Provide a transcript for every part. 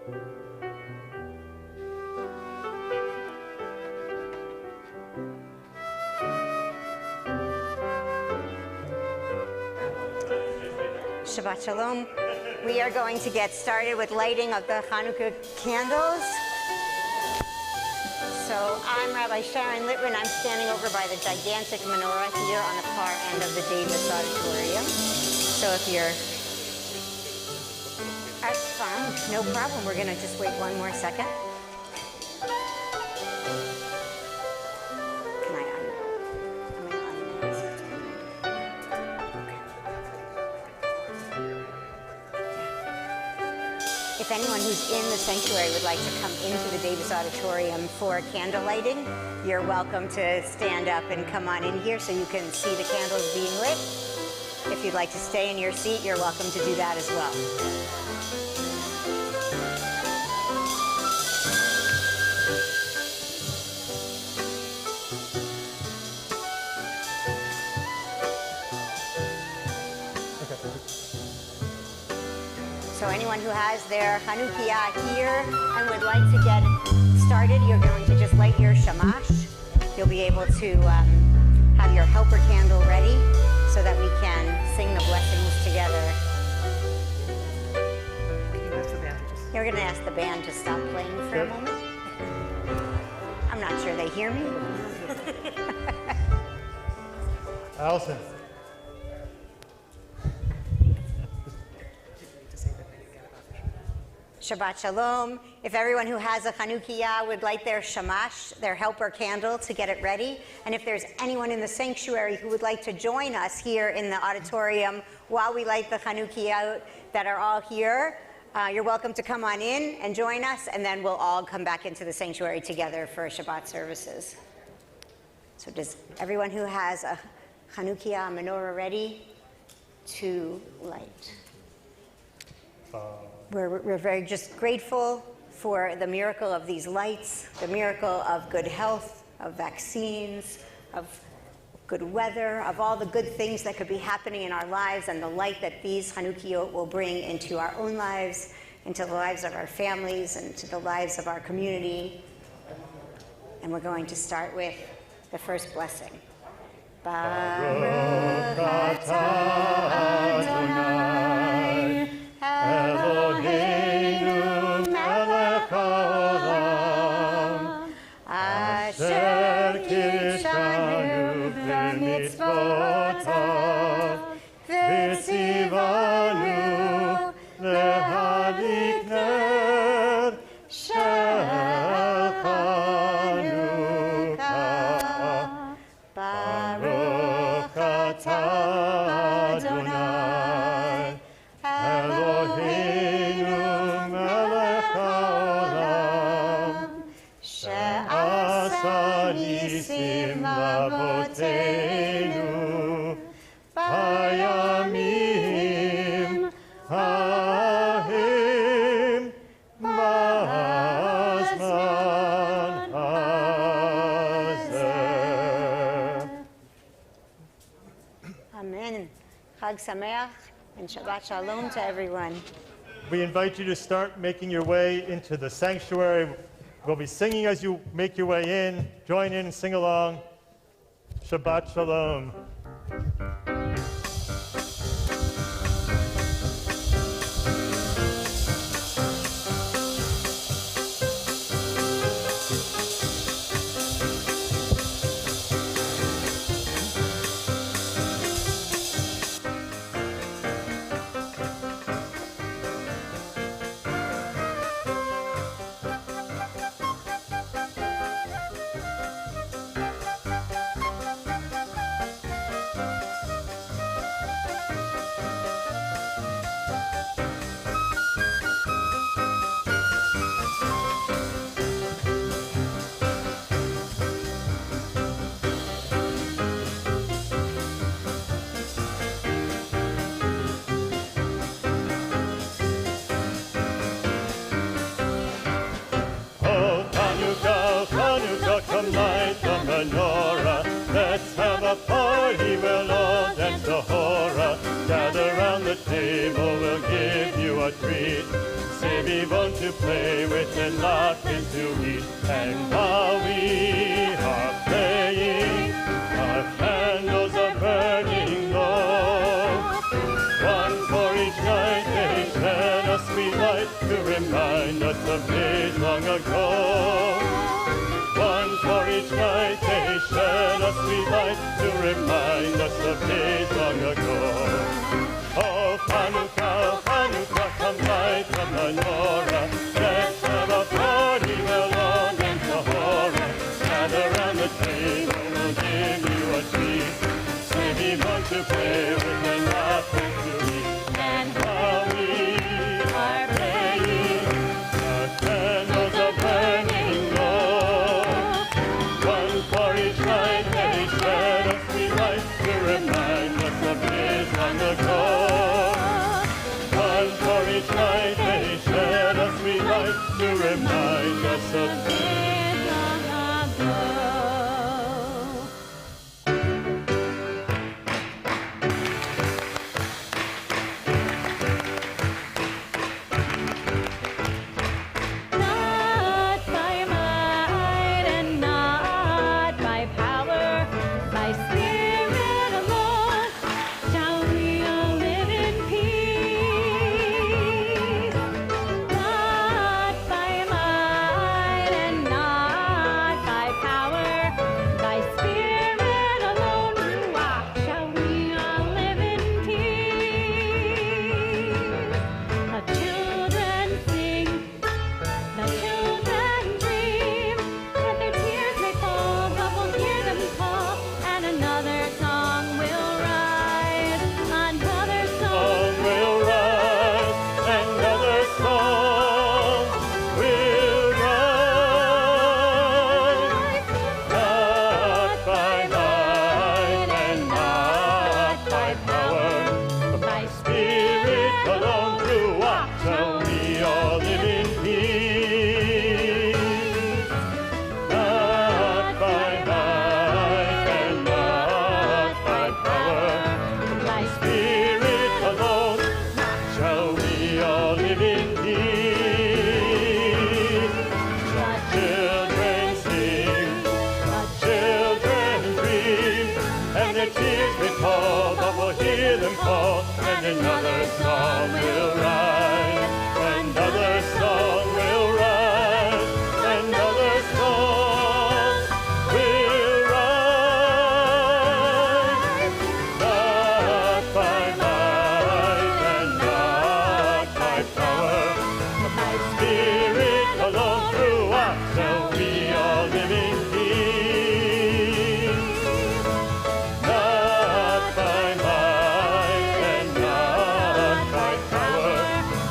Shabbat Shalom. We are going to get started with lighting of the Chanukah candles. So I'm Rabbi Sharon Litwin. I'm standing over by the gigantic menorah here on the far end of the Davis Auditorium. So if you're... That's fine, no problem. We're going to just wait one more second. If anyone who's in the sanctuary would like to come into the Davis Auditorium for candle lighting, you're welcome to stand up and come on in here so you can see the candles being lit. If you'd like to stay in your seat, you're welcome to do that as well. So anyone who has their Chanukiah here and would like to get started, you're going to just light your shamash. You'll be able to have your helper candle ready so that we can sing the blessings together. Yeah, we're going to ask the band to stop playing for a moment. I'm not sure they hear me. Allison. Shabbat Shalom. If everyone who has a Chanukiah would light their shamash, their helper candle, to get it ready. And if there's anyone in the sanctuary who would like to join us here in the auditorium while we light the Chanukiah that are all here, you're welcome to come on in and join us, and then we'll all come back into the sanctuary together for Shabbat services. So does everyone who has a Chanukiah menorah ready to light? We're very just grateful for the miracle of these lights, the miracle of good health, of vaccines, of good weather, of all the good things that could be happening in our lives, and the light that these Chanukiah will bring into our own lives, into the lives of our families, and to the lives of our community. And we're going to start with the first blessing. Baruch atah Adonai Eloheinu melech haolam, asher kidshanu b'mitzvotav, v'tzivanu lehadlik ner shel Chanukah. Baruch atah Adonai Eloheinu melech haolam, she'asa nisim lavoteinu bayamim hahim b'azman hazeh. Amen. Chag Sameach and Shabbat Shalom to everyone. We invite you to start making your way into the sanctuary. We'll be singing as you make your way in. Join in and sing along. Shabbat Shalom. Light the menorah, let's have a party, we'll all dance the hora. Gather round the table, we'll give you a treat. Say we want to play with and laugh and to eat. And while we are playing, our candles are burning low. One for each night they shed a sweet light to remind us of days long ago. One for each night they shed a sweet light to remind us of days long ago. Oh, Chanukah, come light from the menorah. Let's have a party, Melon and Tahora. Gather round the table, we'll give you a treat. Say we want to play with and laugh and to eat. And while we are playing, our candles are burning low. One for each night they shed a sweet light to remind us of days long ago. One for each night they shed a sweet light to remind us of days long ago. Not by might and not by power, by Spirit alone, shall we all live in peace. Not by might and not by power, by Spirit alone, shall we all live in peace. The children sing, the children dream, that their tears may fall, but we'll hear them call, and another song will rise, another song. Song will rise, another song will rise. Not by might and not by power, but by Spirit alone. Through what shall we all live in peace? Not by might and not by power, but by Spirit alone shall we all live in peace. The children sing, the children dream, and their tears may fall, but we'll hear them fall, and another song will rise. Another song will rise. Another song will rise. Not by might and not by power, but by Spirit alone. Through what shall we all live in peace? Not by might and not by power,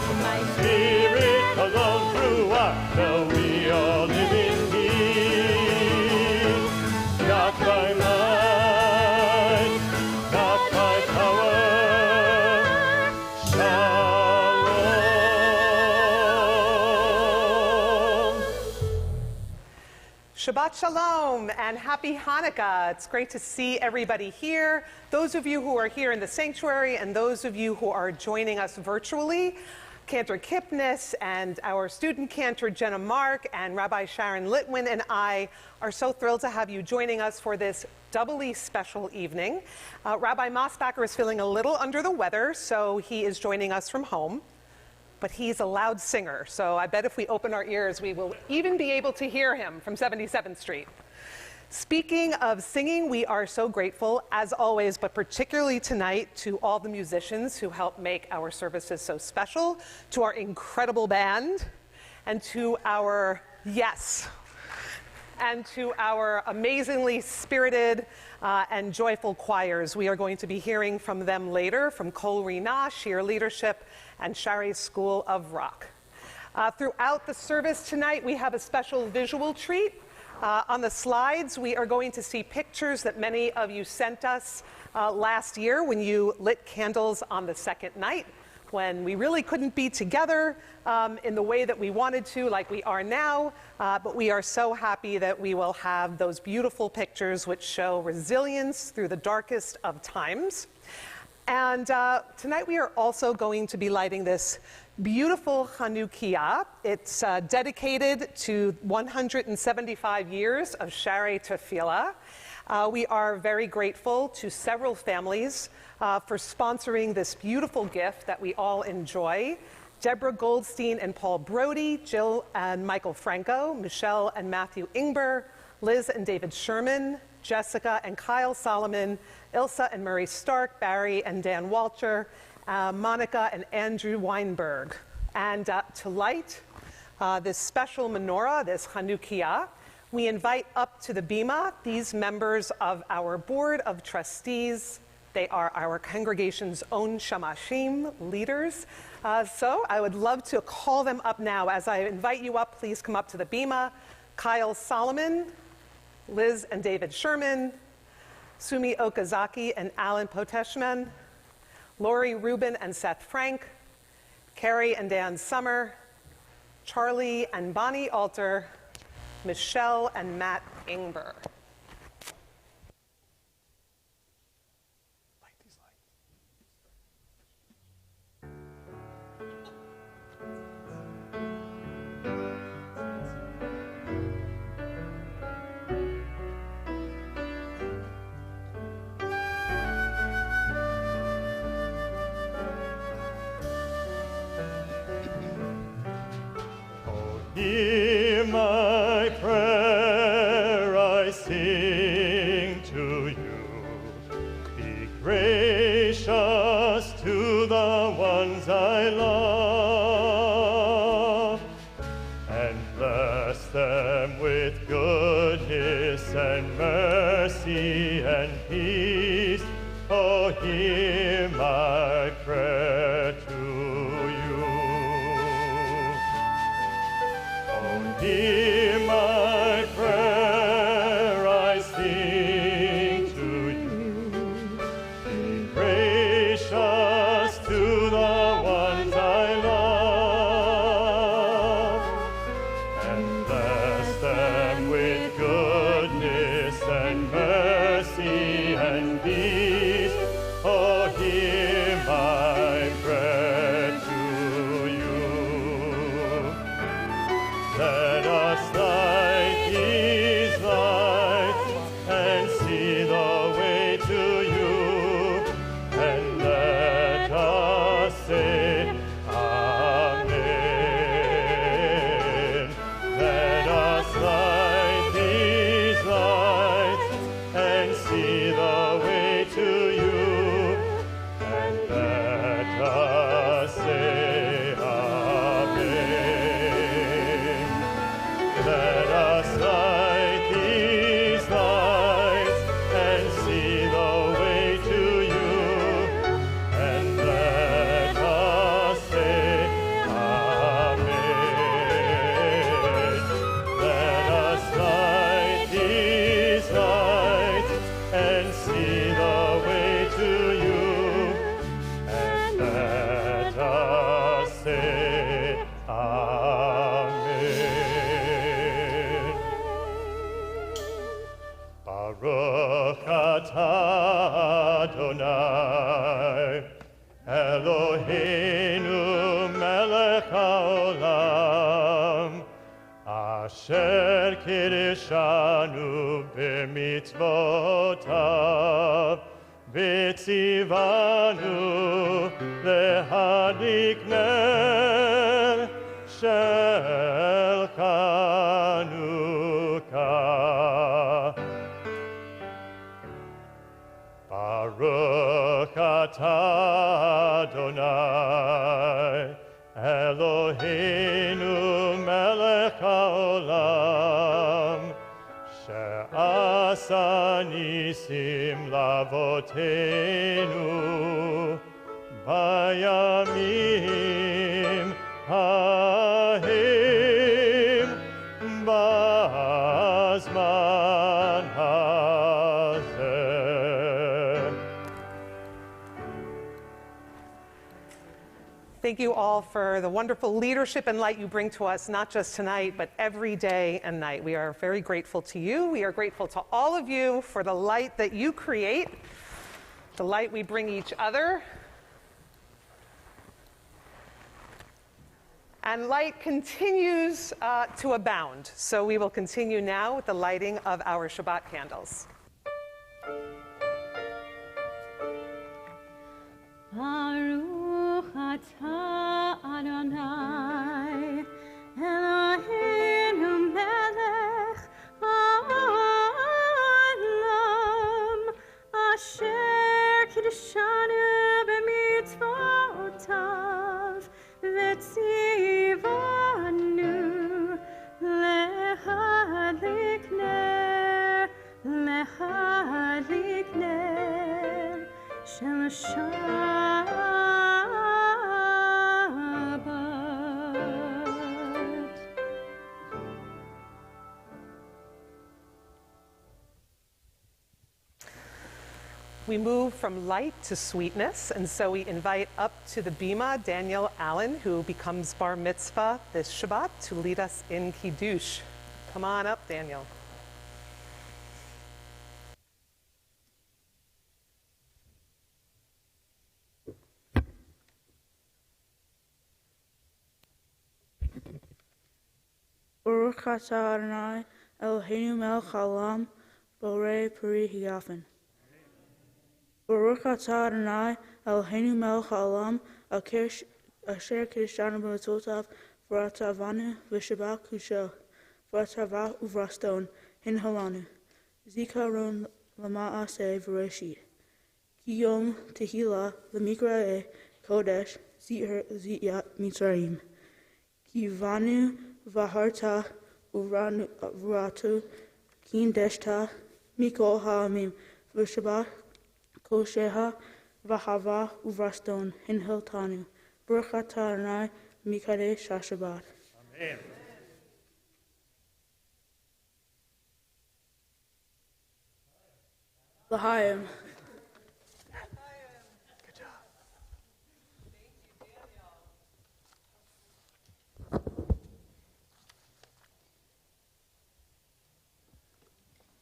but by Spirit alone. Through what shall we all live in peace? Not by might, not by power. Shalom. Shabbat Shalom and Happy Hanukkah. It's great to see everybody here. Those of you who are here in the sanctuary and those of you who are joining us virtually, Cantor Kipnis and our student cantor Jenna Mark and Rabbi Sharon Litwin and I are so thrilled to have you joining us for this doubly special evening. Rabbi Mosbacher is feeling a little under the weather, so he is joining us from home. But he's a loud singer, so I bet if we open our ears, we will even be able to hear him from 77th Street. Speaking of singing, we are so grateful, as always, but particularly tonight, to all the musicians who help make our services so special, to our incredible band, and to our, yes, and to our amazingly spirited and joyful choirs. We are going to be hearing from them later, from Kol Rina, Sheer Leadership, and Shari's School of Rock. Throughout the service tonight, we have a special visual treat. On the slides, we are going to see pictures that many of you sent us last year when you lit candles on the second night, when we really couldn't be together in the way that we wanted to, like we are now, but we are so happy that we will have those beautiful pictures which show resilience through the darkest of times. And tonight we are also going to be lighting this beautiful Chanukiah. It's dedicated to 175 years of Sharei Tefillah. We are very grateful to several families for sponsoring this beautiful gift that we all enjoy. Deborah Goldstein and Paul Brody, Jill and Michael Franco, Michelle and Matthew Ingber, Liz and David Sherman, Jessica and Kyle Solomon, Ilsa and Murray Stark, Barry and Dan Walcher, Monica and Andrew Weinberg. And to light this special menorah, this Chanukiah, we invite up to the bima these members of our Board of Trustees. They are our congregation's own shamashim leaders. So I would love to call them up now. As I invite you up, please come up to the bima. Kyle Solomon, Liz and David Sherman, Sumi Okazaki and Alan Poteshman, Lori Rubin and Seth Frank, Carrie and Dan Summer, Charlie and Bonnie Alter, Michelle and Matt Ingber. Hear my prayer, I sing to you. Be gracious to the ones I love, and bless them with goodness and mercy and peace. Oh, hear my prayer to Hear my prayer, I sing to you. Be gracious to the ones I love, and bless them with goodness and mercy and peace. Oh, hear my prayer to you. Let us light these lights and see the way to you, and let us say Amen. Let us light these lights and see the way to you, and let us say Amen. Let us light these lights and see the way to you, and let us say Amen. Let us light these lights and see the way to you, and let us say Amen. Baruch atah Adonai, Eloheinu melech haolam, asher kiddushanu b'mitzvotav, v'tzivanu lehadlik ner shel Chanukah. Baruch atah Adonai, Eloheinu melech haolam, she'asa nisim lavotenu bayamim ha'im ba'azman hazeh. Thank you all for the wonderful leadership and light you bring to us, not just tonight, but every day and night. We are very grateful to you. We are grateful to all of you for the light that you create, the light we bring each other. And light continues to abound. So we will continue now with the lighting of our Shabbat candles. Baruch atah Adonai Eloheinu melech ha'olam asher kiddushanu b'mitzvotav v'tzivanu lehadlik ner shel Shabbat. We move from light to sweetness, and so we invite up to the bima Daniel Allen, who becomes bar mitzvah this Shabbat, to lead us in Kiddush. Come on up, Daniel. Baruch atah Adonai Eloheinu melech haolam borei peri higafen. Baruch atah Adonai Eloheinu melech haolam asher kiddushanu b'mitzvotav v'ratavanu v'shabbat kusho v'ratava uvraston hinhalanu zikaron lama'aseh v'reshit ki yom tehila l'mikra'e kodesh ziyat mitzrayim ki vanu Vaharta Uratu Kin Deshta Mikol Ha'amim V'Shabbat Kosheha V'Hava Uvraston Hinhiltanu Baruch atah Adonai Mikadesh HaShabbat. Amen. L'chaim.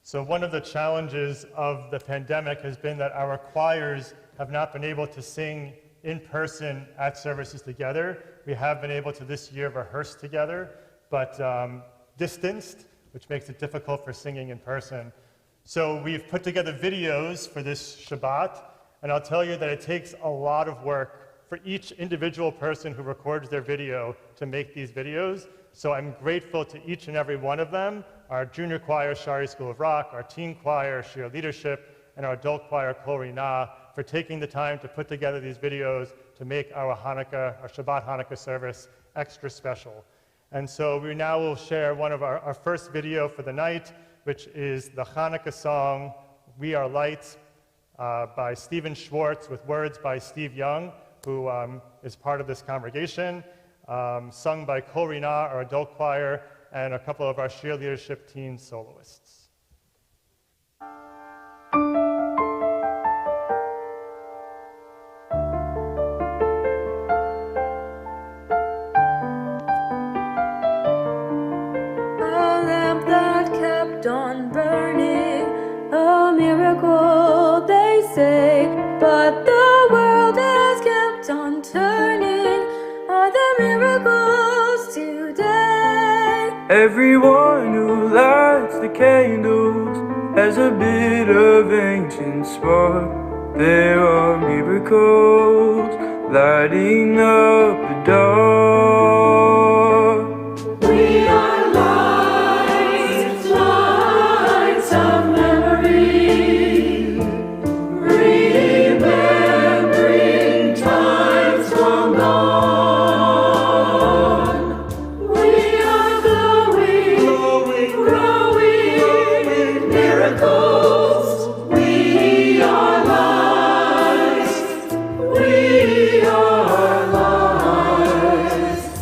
So one of the challenges of the pandemic has been that our choirs have not been able to sing in person at services together. We have been able to this year rehearse together, but distanced, which makes it difficult for singing in person. So we've put together videos for this Shabbat, and I'll tell you that it takes a lot of work for each individual person who records their video to make these videos. So I'm grateful to each and every one of them, our junior choir, Shari School of Rock, our teen choir, Shir Leadership, and our adult choir, Kol Rinah, for taking the time to put together these videos to make our Shabbat Hanukkah service extra special. And so we now will share one of our first video for the night, which is the Hanukkah song, We Are Light, by Stephen Schwartz, with words by Steve Young, who is part of this congregation, sung by Kol Rinah, our adult choir, and a couple of our Shir Leadership teen soloists. A lamp that kept on burning, a miracle they say, but the world has kept on turning. Are the miracles today? Everyone who lights the candles has a bit of ancient spark. There are miracles lighting up the dark. We are lights, lights of memory, remembering times long gone. We are glowing, growing miracles. We are lights, we are lights.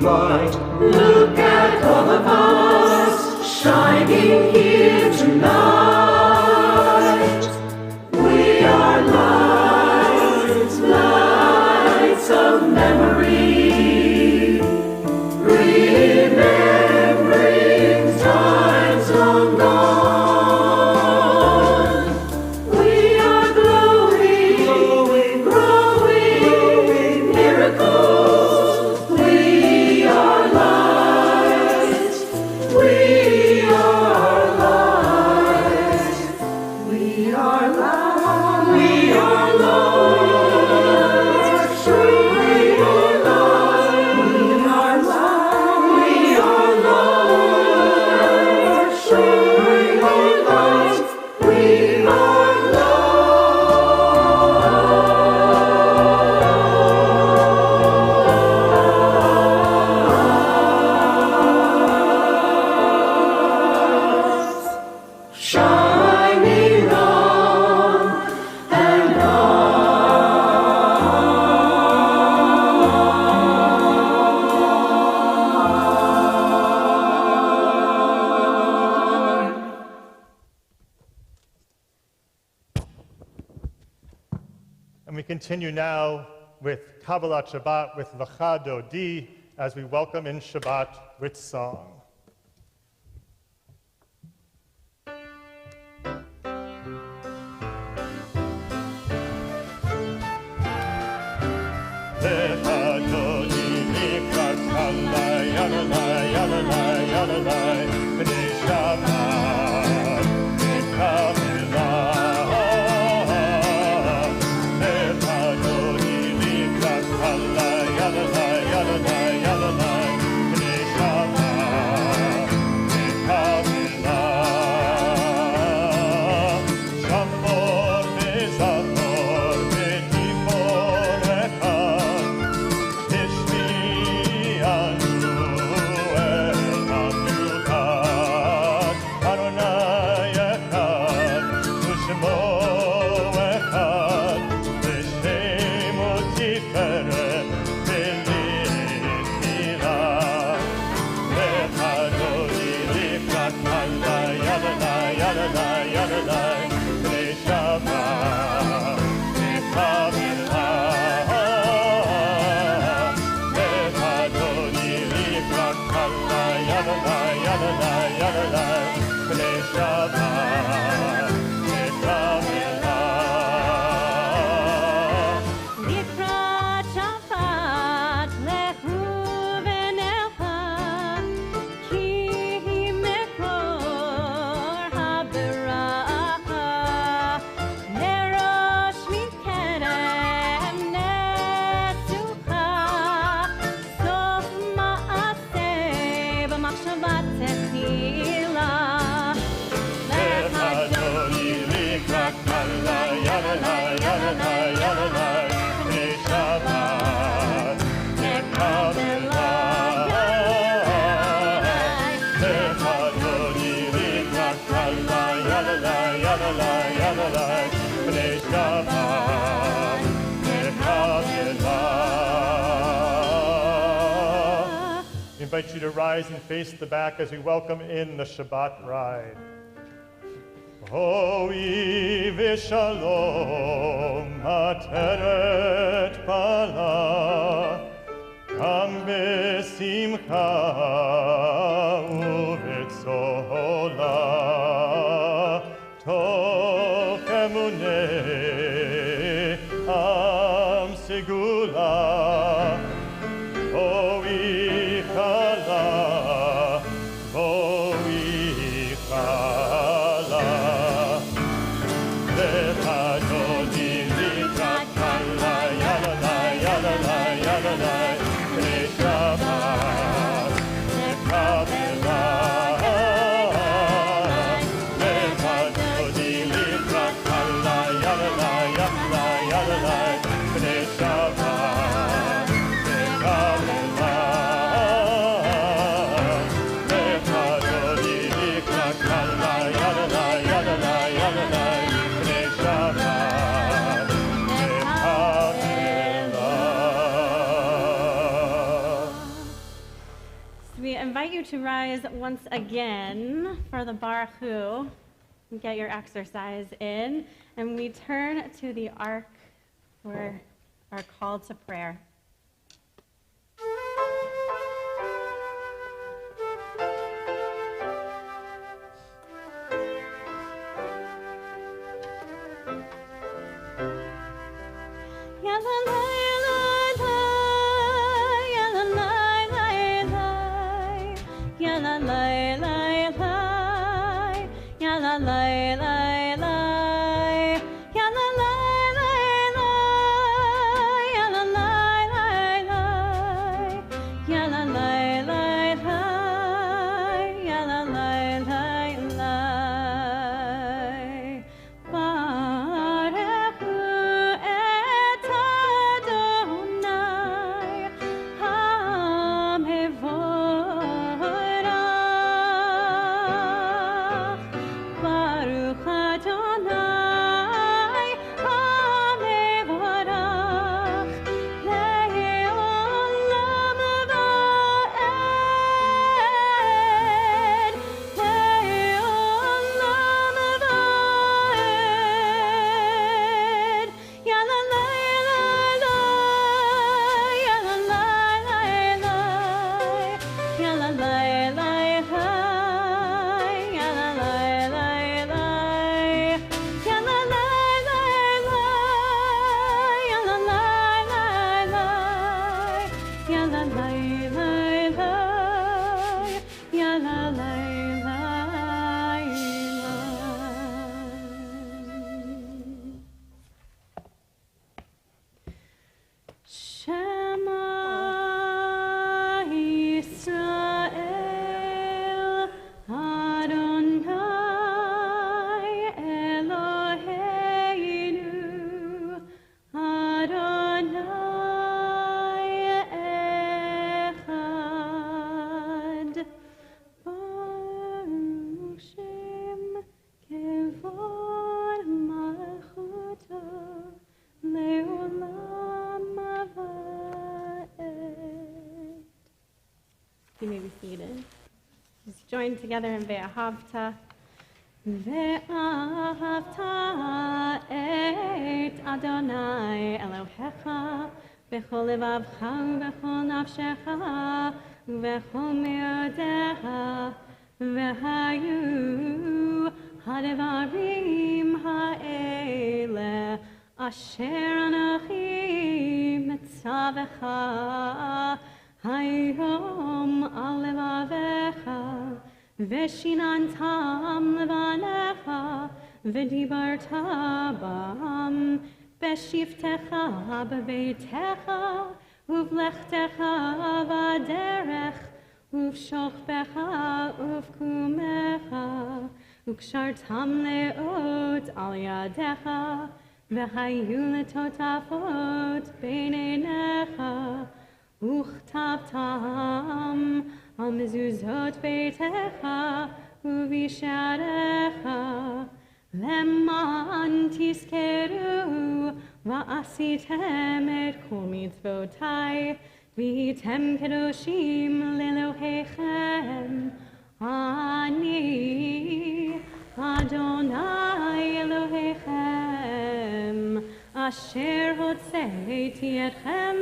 light. Look at all of us shining here tonight. We are lights, lights of memory, remembering times long gone. We are glowing, growing miracles. We are lights. We are lights. We are lights. We are lights. We are lights. We are lights. We are lights. We are lights. We are lights. Shining on and on. And we continue now with Kabbalat Shabbat with Lecha Dodi as we welcome in Shabbat with song. Lecha Dodi Likrat Kalai Yalalai Yalalai Yalalai B'nei Shabbat Mekabelah. Lecha Dodi Likrat Kalai Yalalai Yalalai Yalalai B'nei Shabbat Mekabelah. Shamor v'zachor v'tifor echad Tishmi'anu el hamiuchad Adonai echad u'shemo echad V'shem u'tiferet v'litfilah. Lecha Dodi Likrat Kalai Yalalai Yalalai Yalalai B'nei Shabbat Mekabelah. Lecha Dodi Likrat Kalai Yalalai Yalalai Yalalai B'nei Shabbat Mekabelah. Likrat Shabbat lechu v'nelcha, ki hi mekor haberacha. Nerosh mikerem nesucha, sof ma'aseh b'machshavat techila. Lecha Dodi Likrat Kalai Yalalai Yalalai Yalalai B'nei Shabbat Mekabelah. Lecha Dodi Likrat Kalai Yalalai Yalalai Yalalai B'nei Shabbat Mekabelah. We invite you to rise and face the back as we welcome in the Shabbat bride. Hoi v'shalom ateret pala, Kam besimcha u'v'tzola, Toch emunei am segula, Hoi chala, Hoi chala. Lecha Dodi Likrat Kalai Yalalai Yalalai Yalalai B'nei Shabbat Mekabelah. Lecha Dodi Likrat Kalai Yalalai Yalalai Yalalai B'nei Shabbat invite you to rise once again for the Baruch Hu. Get your exercise in, and we turn to the ark for our call to prayer. You may be seated. Let's join together in Ve'ahavta. Ve'ahavta et Adonai Elohecha b'chol levavcha u'b'chol nafshecha u'b'chol me'odecha v'hayu ha'devarim ha'ele asher anochi mitzavecha Hayom al levavecha, veshinantam levanecha, v'dibarta bam, beshiftecha b'beitecha, uvlechtecha v'derech, uvshochbecha uvkumecha, ukshartam leot al yadecha, v'hayu letotafot beinenecha, Uchtavtam al mezuzot beitecha uvisharecha leman tiskeru va'asitem et kol mitzvotai v'hitem kedoshim lelohechem ani Adonai Elohechem asher hotzeiti etchem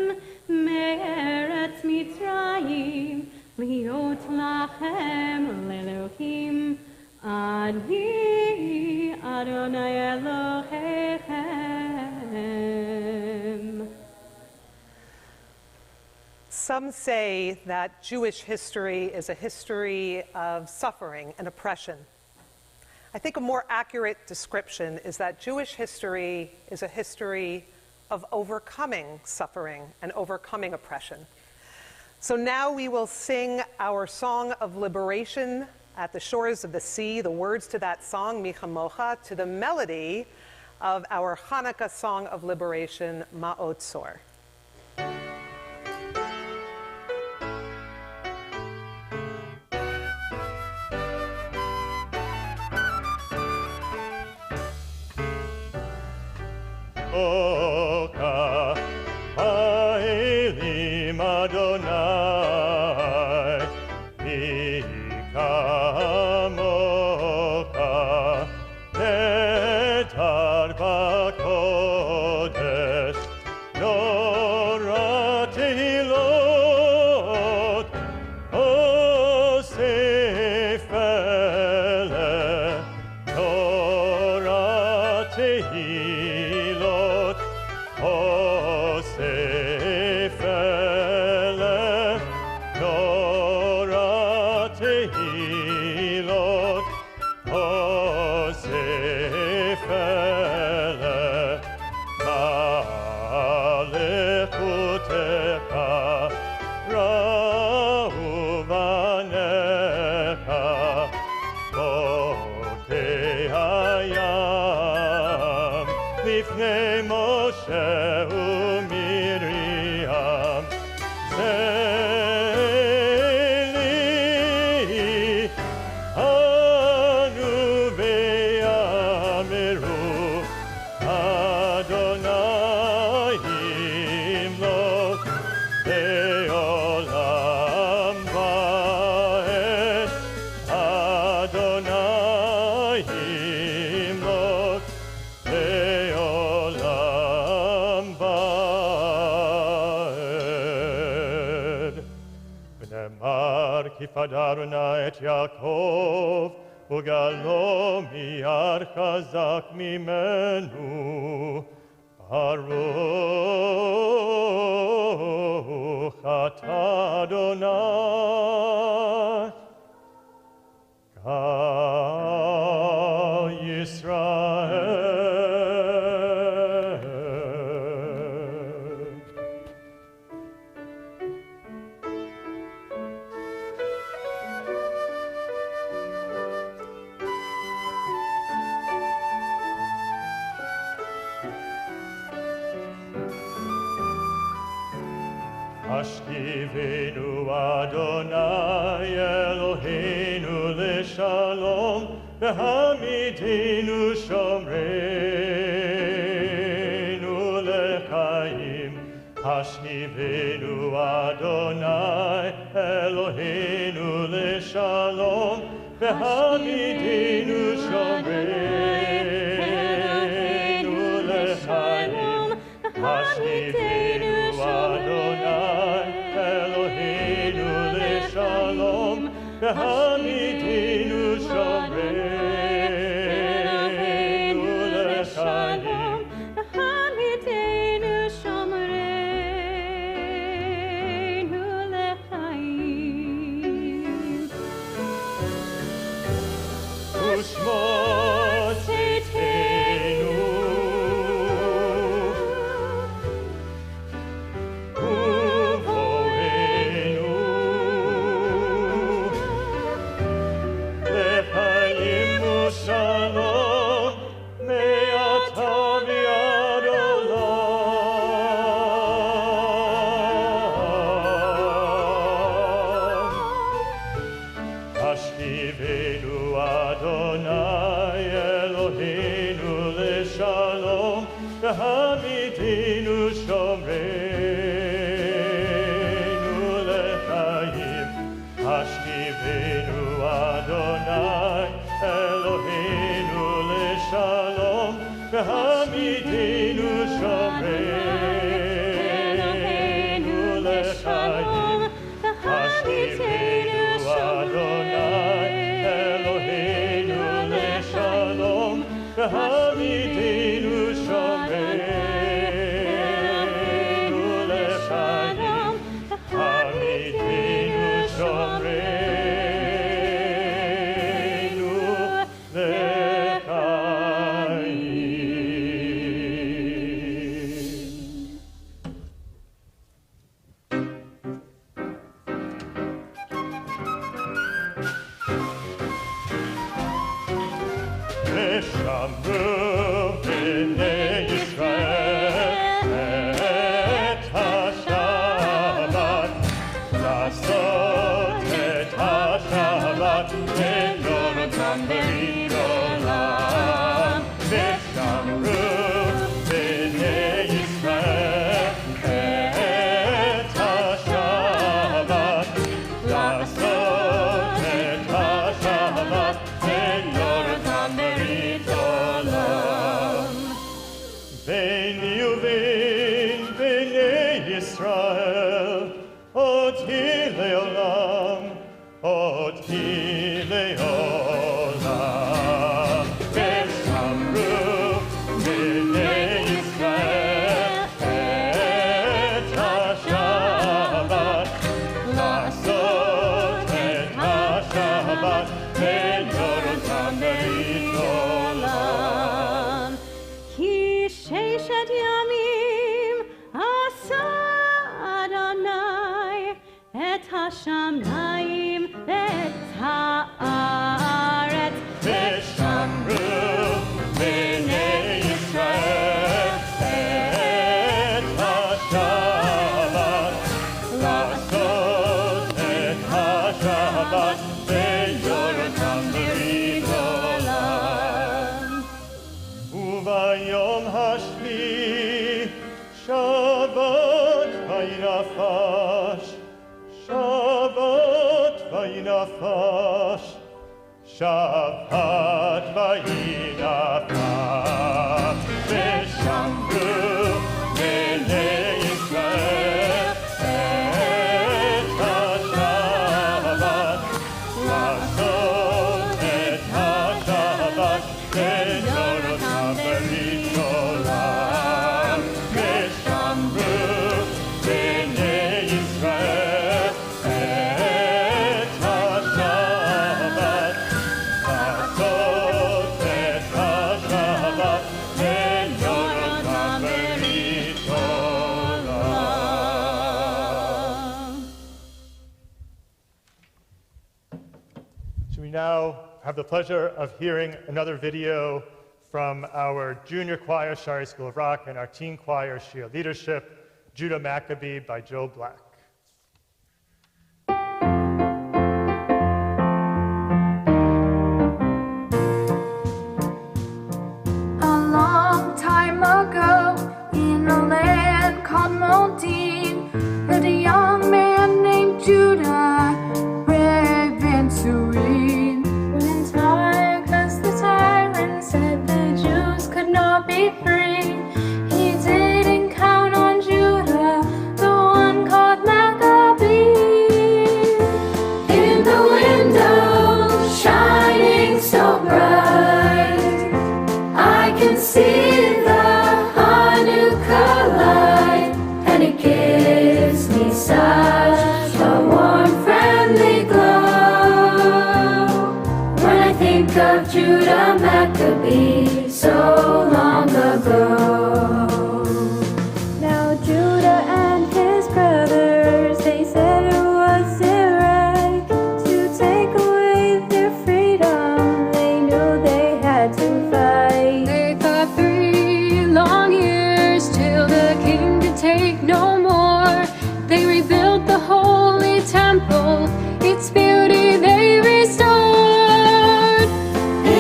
Me'eretz Mitzrayim liot lachem le'elohim Ani Adonai Elohechem. Some say that Jewish history is a history of suffering and oppression. I think a more accurate description is that Jewish history is a history of overcoming suffering and overcoming oppression. So now we will sing our song of liberation at the shores of the sea, the words to that song, Mi Chamocha, to the melody of our Hanukkah song of liberation, Ma'ot Tzor. Oka Haelim Adonai הקודש, נורא תהילות, אוסף אלה, נורא תהילות, אוסף אלה, נורא תהילות, אוסף אלה, מלכותך ראו בניך, חוקי הים, לפני משה ומרים, זה לי אנו ויאמרו, אדוני ימלוך לעולם ועד, אדוני ימלוך לעולם ועד. ונאמר כי פדה נא את יעקב, וגלו מיד חזק ממנו. ברוך אתה אדוני, גא ישראל. השכיבנו אדוני אלוהינו לשלום, והעמידנו שומרנו לחיים. השכיבנו אדוני אלוהינו לשלום, והעמידנו שומרנו לחיים. השכיבנו אדוני אלוהינו לשלום, והעמידנו שומרנו לחיים. העמידנו שומרנו לחיים. ושמות צאתנו ובואנו לחיים ושלום מעתה ועד עולם. השכיבנו אדוני אלוהינו לשלום, והעמידנו שומרנו לחיים. השכיבנו אדוני אלוהינו לשלום, והעמידנו שומרנו לחיים. השכיבנו אדוני אלוהינו לשלום, והעמידנו שומרנו Veni uvein b'nei Yisrael, oti leolam, oti leolam. V'shamru b'nei Yisrael et ha-Shabbat, la'asot et ha-Shabbat, v'yorotam berit olam. Ki sheishet yamim asa Adonai et hashamayim et haaretz V'shamru b'nei Yisrael et ha-Shabbat, la'asot et ha-Shabbat, v'yorotam berit olam. Ubayom hashvi Shabbat vayinafash, Shabbat vayinafash, Shabbat vayinafash. V'shamru b'nei Yisrael et ha-Shabbat, la'asot et ha-Shabbat, v'yorotam berit olam. V'shamru b'nei Yisrael et ha-Shabbat, la'asot et ha-Shabbat, v'yorotam berit olam. So we now have the pleasure of hearing another video from our junior choir, Shari School of Rock, and our teen choir, Shia Leadership, Judah Maccabee by Joe Black. A long time ago, in a land called Modine, lived a young man named Judah, brave and serene. When tired, 'cause the tyrant said the Jews could not be free, he didn't count on Judah, the one called Maccabee. In the window, shining so bright, I can see the Hanukkah light, and it gives me such a warm, friendly glow. When I think of Judah Maccabee, so long ago. Now Judah and his brothers, they said it wasn't right to take away their freedom. They knew they had to fight. They fought 3 long years till the king could take no more. They rebuilt the holy temple, its beauty they restored.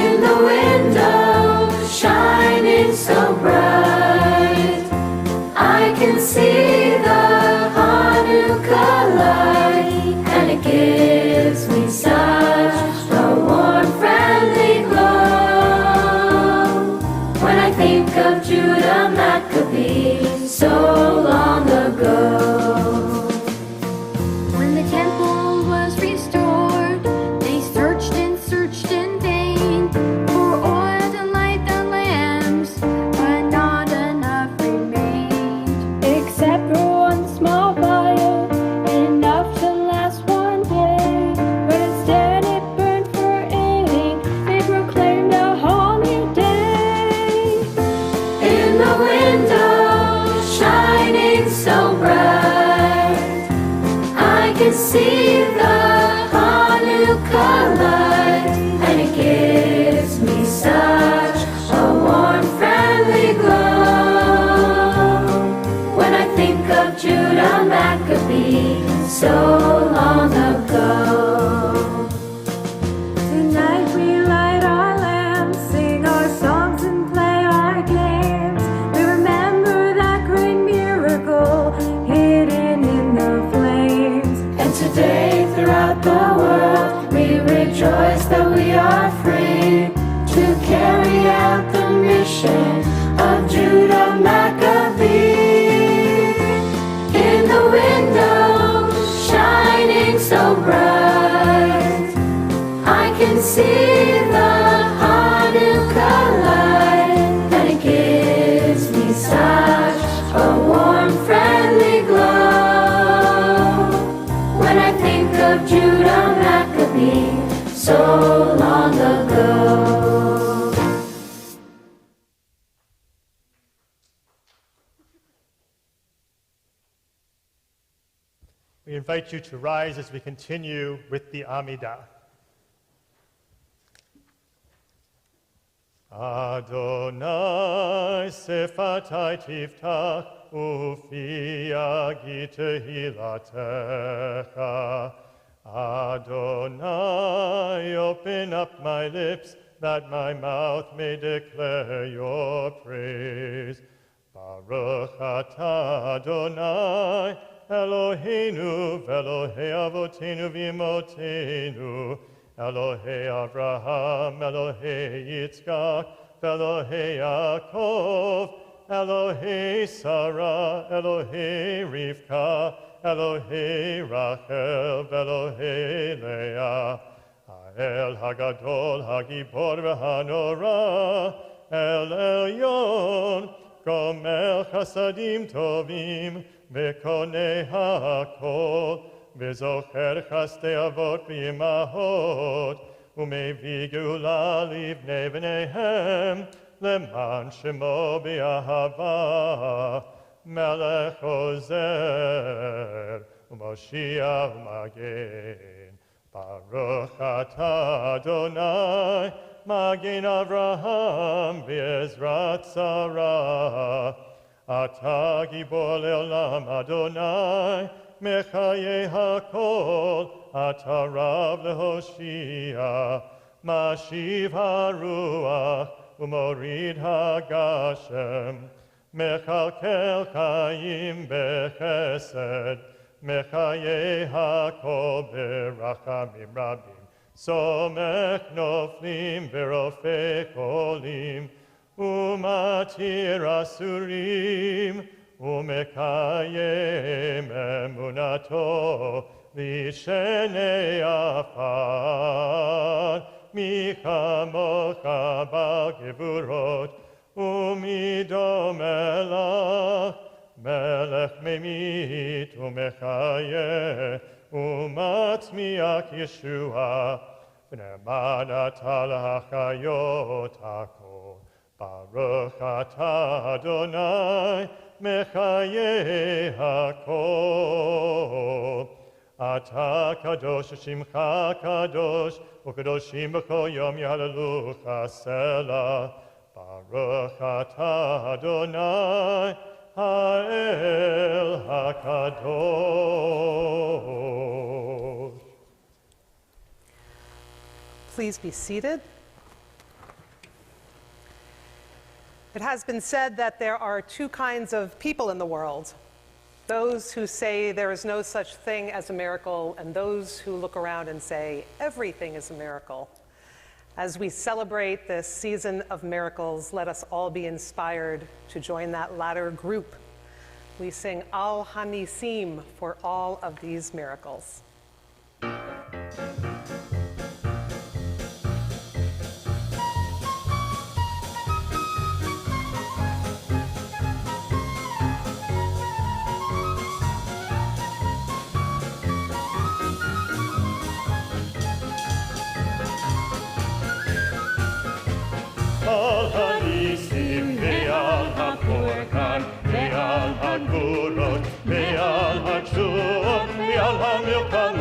In the window, shining so bright, I can see the Hanukkah light, and it gives me such a warm, friendly glow. When I think of Judah Maccabee, so long ago. When the temple was restored, they searched and searched in vain for oil to light the lamps, but not enough remained, except for one small vial, enough to last one day. But instead it burned for ink, they proclaimed a whole new day. In the window, shining so bright, I can see the Hanukkah light, and it gives me such a warm, friendly glow. When I think of Judah Maccabee, so long ago. Tonight we light our lamps, sing our songs and play our games. We remember that great miracle hidden in the flames. And today throughout the world we rejoice that we are free to carry out the mission of Judah We invite you to rise as we continue with the Amidah. Adonai sefatai tiftach ufi agi tehilatecha. Adonai, open up my lips that my mouth may declare your praise. Baruch atah Adonai Eloheinu v'Elohei avotenu v'imotenu, Elohei Avraham, Elohei Yitzchak, v'Elohei Yaakov, Elohei Sarah, Elohei Rivka, Elohei Rachel, v'Elohei Leah, Ha'el Hagadol, Hagibor v'Hanora, El Elyon, Gomer Chasadim Tovim, V'konei ha'kol, v'zocher chastei avot v'imahot, u'mevii geula livnei b'neihem, leman shemo b'ahava, melech ozer, u'moshiach u'magen. Baruch atah Adonai, magen Avraham v'ezrat Sarah, Ata gibor le'olam Adonai, mechaye hakol, Ata rav lehoshia, mashiv haruach, umorid hagashem, mechalkel chayim bechesed, mechaye hakol berachamim rabim, somech noflim verofei cholim, Umatir asurim, umekayem emunato, lishenei afar, michamocha bal gevurot, umidom elach, melech memit umechaye, umatzmiach Yeshua, v'ne'manat ha'chayot hakol. Baruch atah Adonai, mechaye hakol. Atah kadosh shimcha kadosh, u'kadoshim b'kol yom yahalelucha selah. Baruch atah Adonai, ha'el hakadosh. Please be seated. It has been said that there are two kinds of people in the world. Those who say there is no such thing as a miracle, and those who look around and say everything is a miracle. As we celebrate this season of miracles, let us all be inspired to join that latter group. We sing Al Hanisim for all of these miracles. Al hanisim ve'al ha'porkan ve'al ha'gurot ve'al ha'tzuot ve'al ha'milkan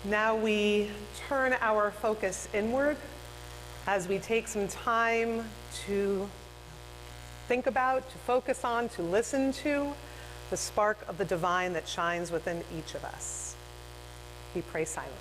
Now we turn our focus inward as we take some time to think about, to focus on, to listen to the spark of the divine that shines within each of us. We pray silently.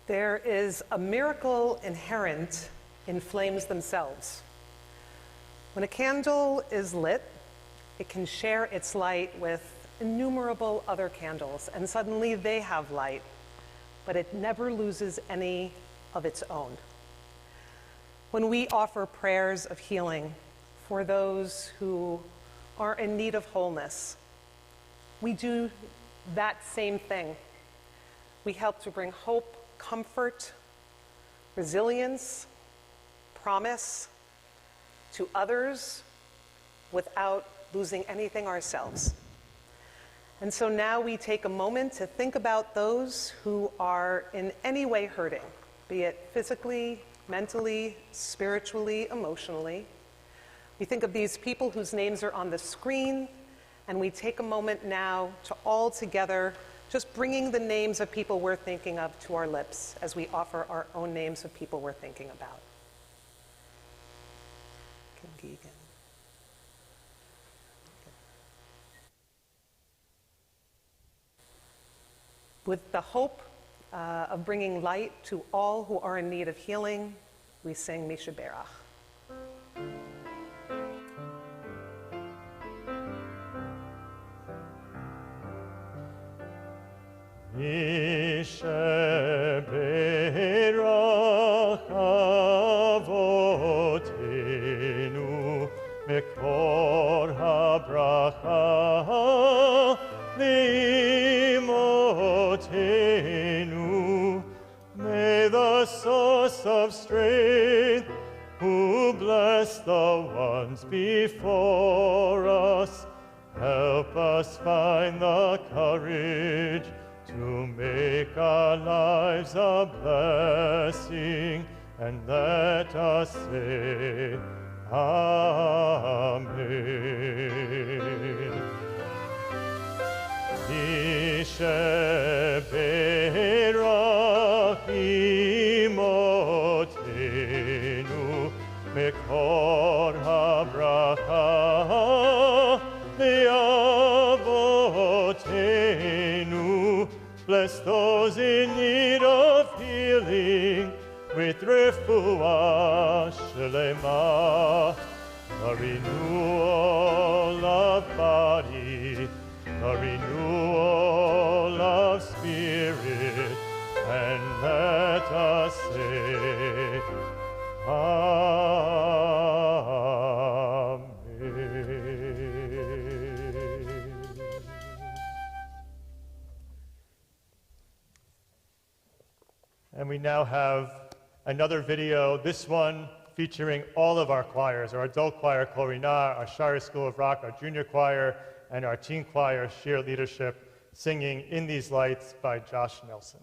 There is a miracle inherent in flames themselves. When a candle is lit, it can share its light with innumerable other candles, and suddenly they have light, but it never loses any of its own. When we offer prayers of healing for those who are in need of wholeness, we do that same thing. We help to bring hope, comfort, resilience, promise to others without losing anything ourselves. And so now we take a moment to think about those who are in any way hurting, be it physically, mentally, spiritually, emotionally. We think of these people whose names are on the screen, and we take a moment now to all together just bringing the names of people we're thinking of to our lips as we offer our own names of people we're thinking about. With the hope of bringing light to all who are in need of healing, we sing Mishaberach. Yisheberach avotenu mekor habracha leimotenu. May the source of strength, who bless the ones before us, help us find the courage to make our lives a blessing, and let us say, Amen. Yisheberach imotenu mekor habracha le'avotenu. Bless those in need of healing with refuah shlema, the renewal of body, the renewal of spirit, and let us say, Amen. And we now have another video, this one featuring all of our choirs, our adult choir, Korina, our Shire School of Rock, our junior choir, and our teen choir, Sheer Leadership, singing In These Lights by Josh Nelson.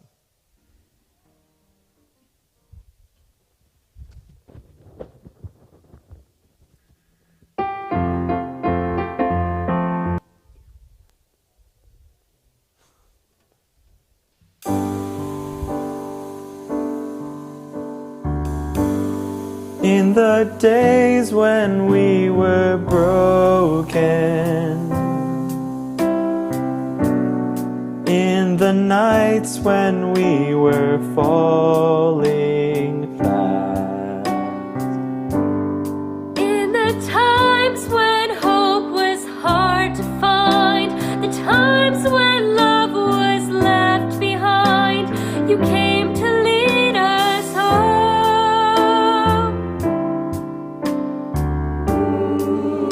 In the days when we were broken, in the nights when we were falling fast, In the times when hope was hard to find, the times when love was left behind, you came to lead us home.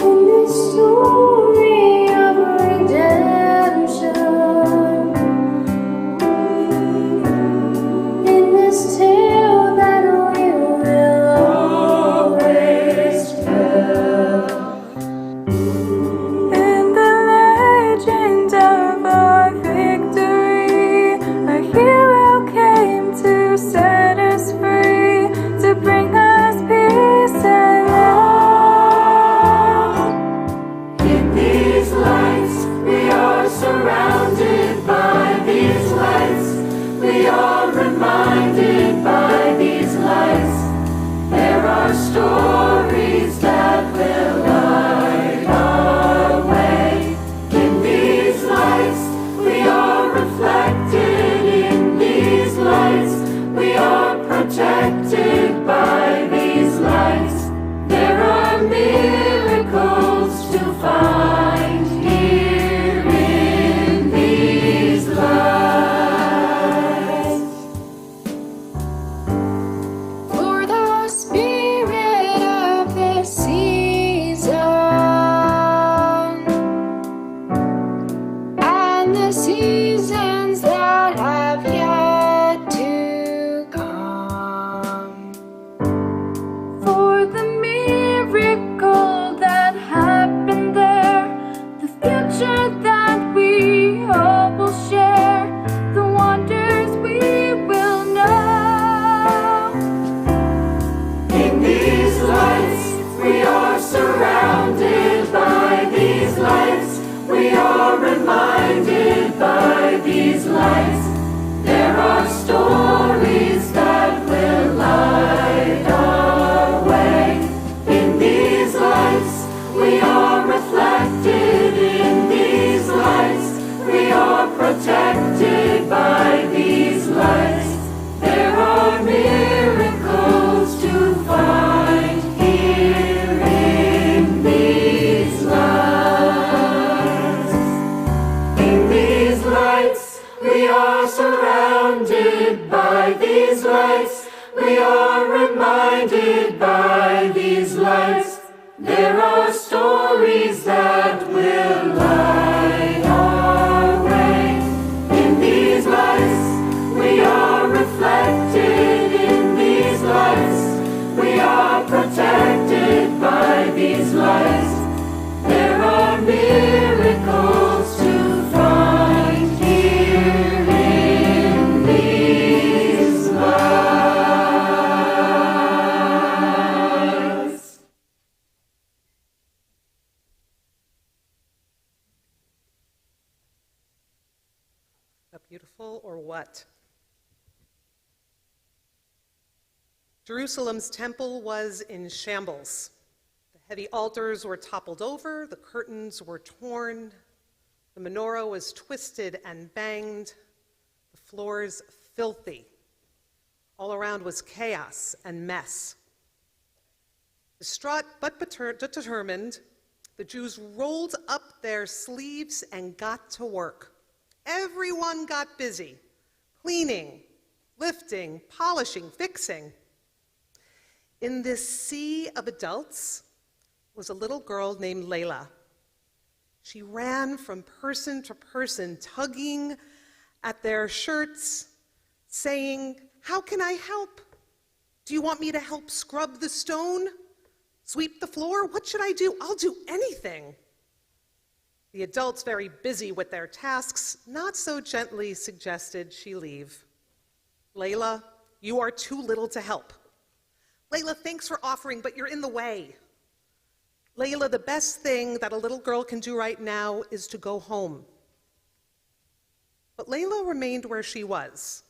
In this story of redemption, in this tale that we will always tell, In the legend of our victory, a hero came to set us free, to bring us peace and love. in these lights we are surrounded by these lights, we are reminded by these lights. There are stories that will light our way. In these lights we are reflected, in these lights we are protected by these lights. There are miracles to find here in these lights. For the spirit of this season and the seasons that have yet to come, For the miracle that happened there, the future that we all will share, the wonders we will know. in these lights we are surrounded by these lights, we are reminded by these lights. There are stories that will light our way. In these lights we are reflected, in these lights we are protected by these lights. There are miracles to find here in these lights. In these lights are surrounded by these lights. We are reminded by these lights. There are stories that will light our way. In these lights, we are reflected. In these lights, we are protected by these lights. There are miracles to find here in these lights. Not beautiful or what? Jerusalem's temple was in shambles. The heavy altars were toppled over, the curtains were torn, the menorah was twisted and banged, the floors filthy. All around was chaos and mess. Distraught but determined, the Jews rolled up their sleeves and got to work. Everyone got busy, cleaning, lifting, polishing, fixing. In this sea of adults was a little girl named Layla. She ran from person to person, tugging at their shirts, saying, "How can I help? Do you want me to help scrub the stone? Sweep the floor? What should I do? I'll do anything." The adults, very busy with their tasks, not so gently suggested she leave. "Layla, you are too little to help. Layla, thanks for offering, but you're in the way. Layla, the best thing that a little girl can do right now is to go home." But Layla remained where she was.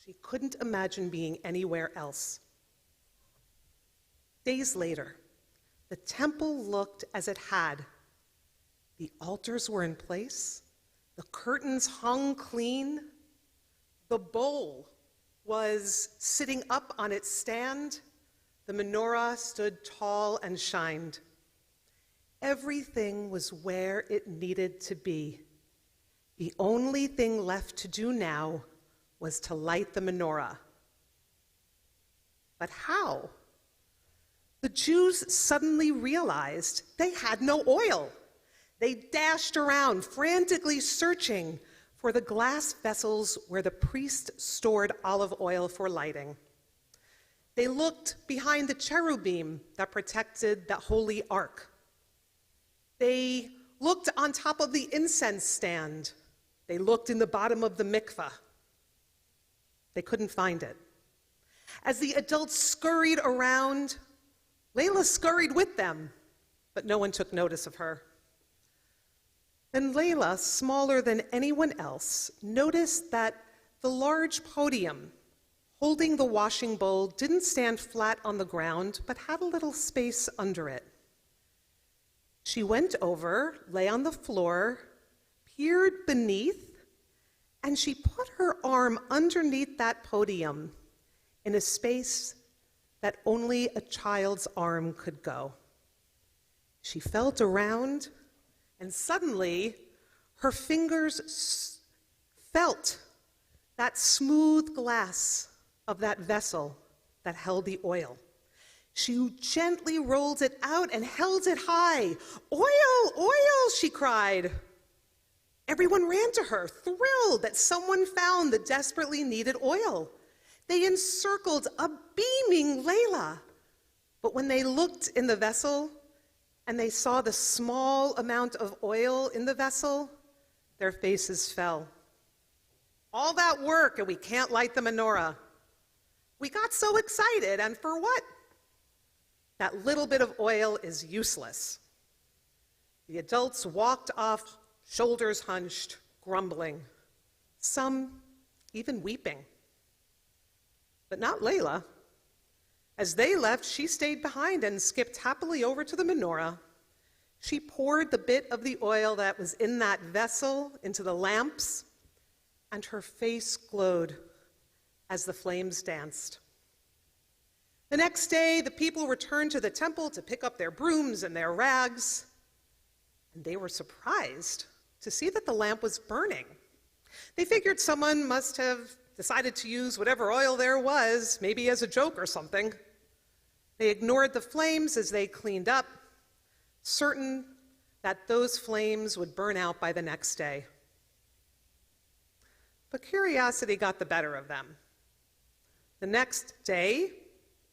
She couldn't imagine being anywhere else. Days later, the temple looked as it had. The altars were in place, the curtains hung clean, the bowl was sitting up on its stand, the menorah stood tall and shined. Everything was where it needed to be. The only thing left to do now was to light the menorah. But how? The Jews suddenly realized they had no oil. They dashed around, frantically searching for the glass vessels where the priest stored olive oil for lighting. They looked behind the cherubim that protected the holy ark. They looked on top of the incense stand. They looked in the bottom of the mikveh. They couldn't find it. As the adults scurried around, Layla scurried with them, but no one took notice of her. Then Layla, smaller than anyone else, noticed that the large podium holding the washing bowl didn't stand flat on the ground, but had a little space under it. She went over, lay on the floor, peered beneath, and she put her arm underneath that podium in a space that only a child's arm could go. She felt around, and suddenly her fingers felt that smooth glass of that vessel that held the oil. She gently rolled it out and held it high. "Oil, oil," she cried. Everyone ran to her, thrilled that someone found the desperately needed oil. They encircled a beaming Layla. But when they looked in the vessel and they saw the small amount of oil in the vessel, their faces fell. "All that work and we can't light the menorah. We got so excited, and for what? That little bit of oil is useless." The adults walked off, shoulders hunched, grumbling, some even weeping. But not Layla. As they left, she stayed behind and skipped happily over to the menorah. She poured the bit of the oil that was in that vessel into the lamps, and her face glowed as the flames danced. The next day, the people returned to the temple to pick up their brooms and their rags, and they were surprised to see that the lamp was burning. They figured someone must have decided to use whatever oil there was, maybe as a joke or something. They ignored the flames as they cleaned up, certain that those flames would burn out by the next day. But curiosity got the better of them. The next day,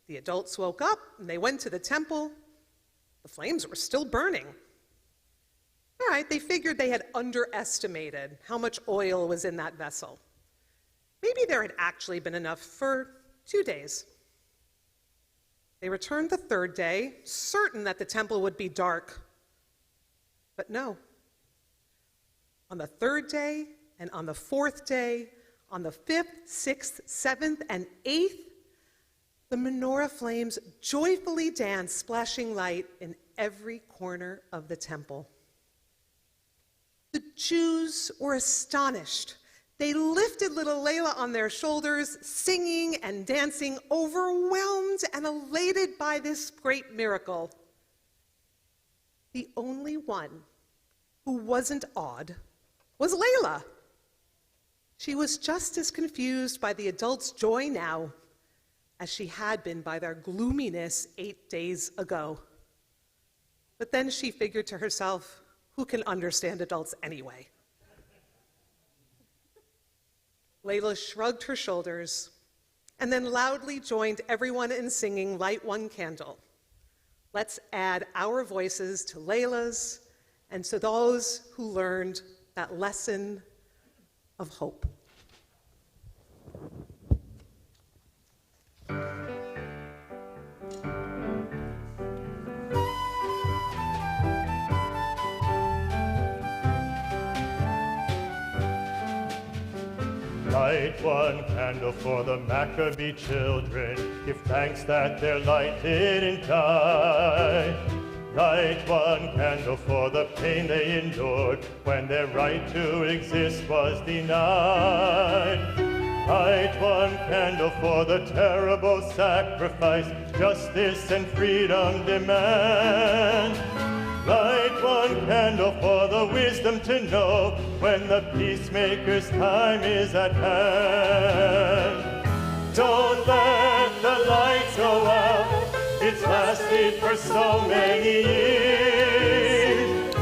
the adults woke up and they went to the temple. The flames were still burning. All right, they figured they had underestimated how much oil was in that vessel. Maybe there had actually been enough for 2 days. They returned the third day, certain that the temple would be dark. But no. On the third day, and on the fourth day, on the 5th, 6th, 7th, and 8th, the menorah flames joyfully danced, splashing light in every corner of the temple. The Jews were astonished. They lifted little Layla on their shoulders, singing and dancing, overwhelmed and elated by this great miracle. The only one who wasn't awed was Layla. She was just as confused by the adults' joy now as she had been by their gloominess 8 days ago. But then she figured to herself, who can understand adults anyway? Layla shrugged her shoulders and then loudly joined everyone in singing Light One Candle. Let's add our voices to Layla's and to those who learned that lesson of hope. Light one candle for the Maccabee children. Give thanks that their light didn't die. Light one candle for the pain they endured when their right to exist was denied. Light one candle for the terrible sacrifice justice and freedom demand. Light one candle for the wisdom to know when the peacemaker's time is at hand. Don't let the lights go out, it's lasted for so many years.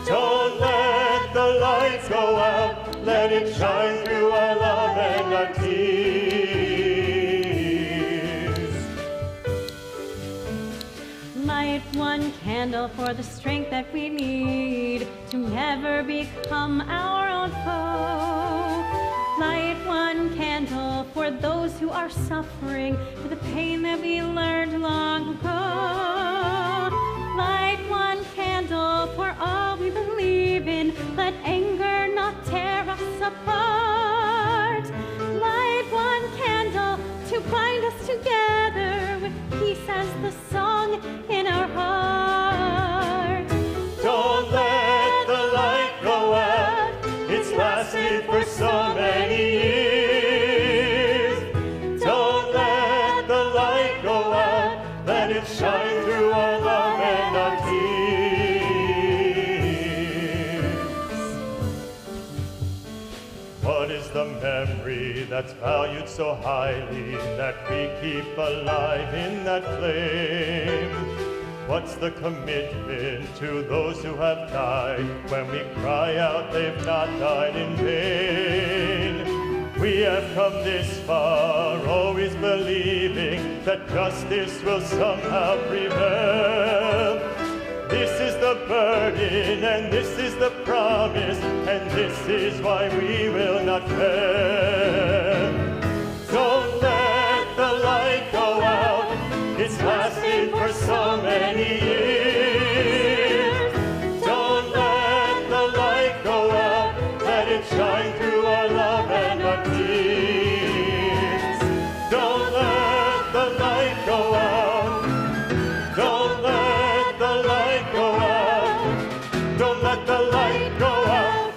Don't let the lights go out, let it shine through our love and our tears. Light one candle for the strength that we need to never become our own foe. Light one candle for those who are suffering for the pain that we learned long ago. Light one candle for all we believe in, let anger not tear us apart. Light one candle to bind us together with peace as the song in our heart. Don't let the light go out, it's lasted for so many years. Don't let the light go out, let it shine through our love and our tears. What is the memory that's valued so highly that we keep alive in that flame? What's the commitment to those who have died when we cry out they've not died in vain? We have come this far, always believing that justice will somehow prevail. This is the burden and this is the promise, and this is why we will not fail. Don't let the light go out, it's lasted for so many years. Don't let the light go out, let it shine through our love and our tears. Don't let the light go out, don't let the light go out, don't let the light go out.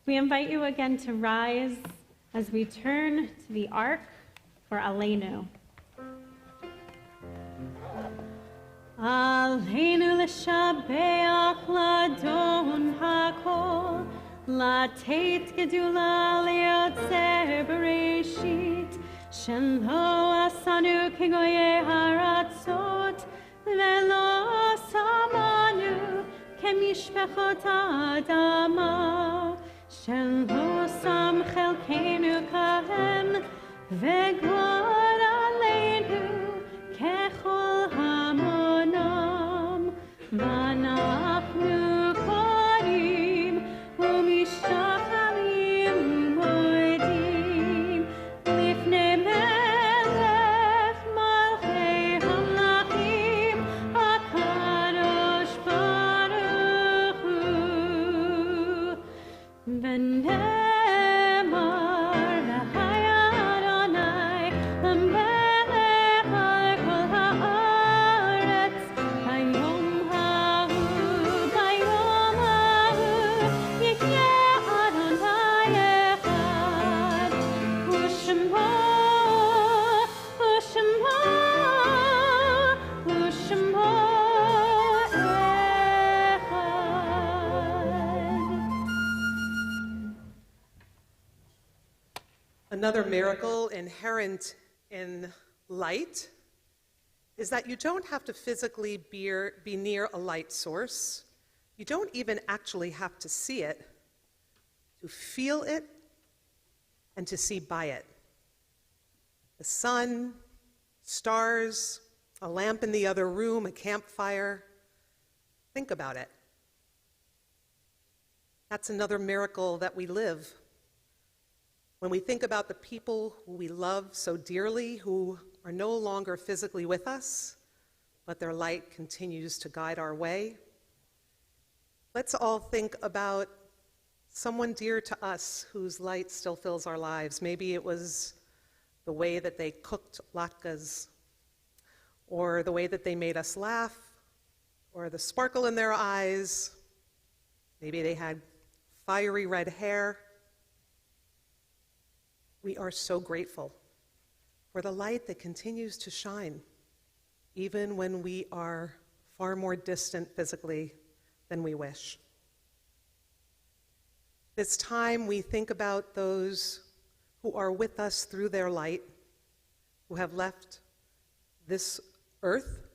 We invite you again to rise as we turn to the ark for Aleinu. עלינו לשבח לאדון הכל, לתת גדולה ליוצר בראשית, שלא עשנו כגויי הארצות, ולא שמנו כמשפחות האדמה, שלא שם חלקנו כהם, וגבר עלינו ככל המונם, ואנחנו קוראים ומשתחווים ומודים לפני מלך מלכי המלכים, הקדוש ברוך הוא. ונאמר והיה אדוני למלך על כל הארץ, ביום ההוא יחיה אדוני אחד, ושמו Another miracle inherent in light is that you don't have to physically be near a light source. You don't even actually have to see it, to feel it, and to see by it. The sun, stars, a lamp in the other room, a campfire. Think about it. That's another miracle that we live. When we think about the people who we love so dearly, who are no longer physically with us, but their light continues to guide our way, let's all think about someone dear to us whose light still fills our lives. Maybe it was the way that they cooked latkes, or the way that they made us laugh, or the sparkle in their eyes. Maybe they had fiery red hair. We are so grateful for the light that continues to shine, even when we are far more distant physically than we wish. This time we think about those who are with us through their light, who have left this earth.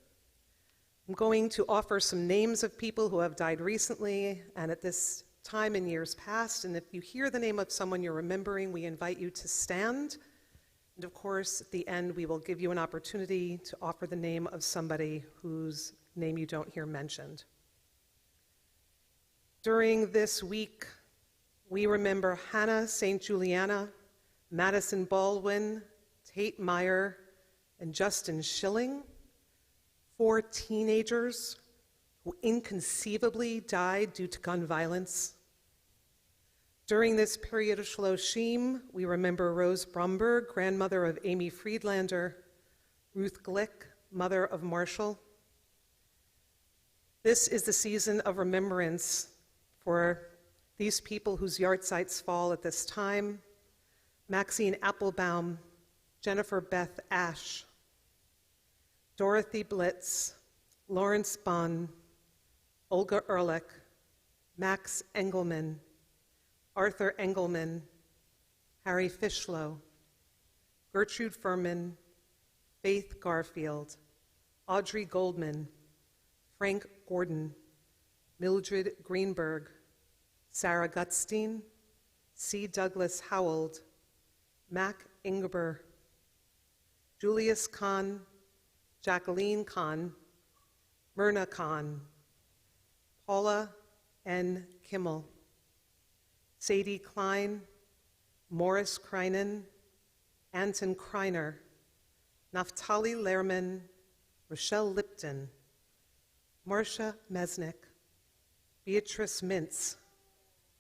I'm going to offer some names of people who have died recently and at this time in years past, and if you hear the name of someone you're remembering, we invite you to stand. And of course, at the end, we will give you an opportunity to offer the name of somebody whose name you don't hear mentioned. During this week, we remember Hannah St. Juliana, Madison Baldwin, Tate Meyer, and Justin Schilling, 4 teenagers who inconceivably died due to gun violence. During this period of Shloshim, we remember Rose Bromberg, grandmother of Amy Friedlander, Ruth Glick, mother of Marshall. This is the season of remembrance for these people whose yahrzeits fall at this time: Maxine Applebaum, Jennifer Beth Ash, Dorothy Blitz, Lawrence Bunn, Olga Ehrlich, Max Engelman, Arthur Engelman, Harry Fishlow, Gertrude Furman, Faith Garfield, Audrey Goldman, Frank Gordon, Mildred Greenberg, Sarah Gutstein, C. Douglas Howald, Mac Ingber, Julius Kahn, Jacqueline Kahn, Myrna Kahn, Paula N. Kimmel, Sadie Klein, Morris Kreinen, Anton Kreiner, Naftali Lehrman, Rochelle Lipton, Marcia Mesnick, Beatrice Mintz,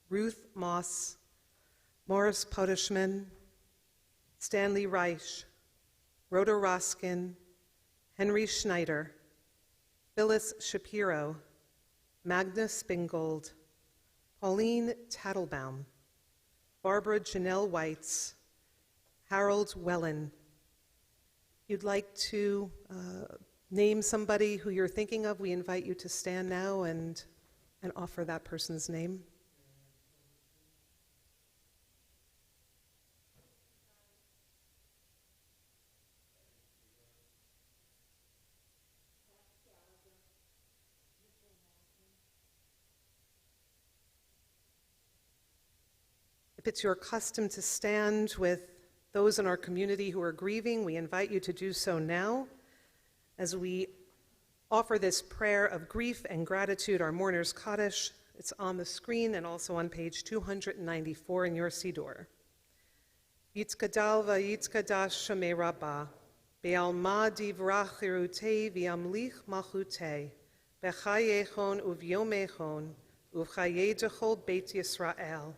Ruth Moss, Morris Podishman, Stanley Reich, Rhoda Roskin, Henry Schneider, Phyllis Shapiro, Magnus Spingold, Pauline Tattlebaum, Barbara Janelle Weitz, Harold Wellen. If you'd like to name somebody who you're thinking of, we invite you to stand now and offer that person's name. If it's your custom to stand with those in our community who are grieving, we invite you to do so now as we offer this prayer of grief and gratitude, our Mourner's Kaddish. It's on the screen and also on page 294 in your Siddur. Yitzkadal v'yitzkadash shemei rabbah, be'alma divrach chirutei v'yamlich malchutei, b'chayechon uv'yomechon, uv'chayei dechol beit Yisrael,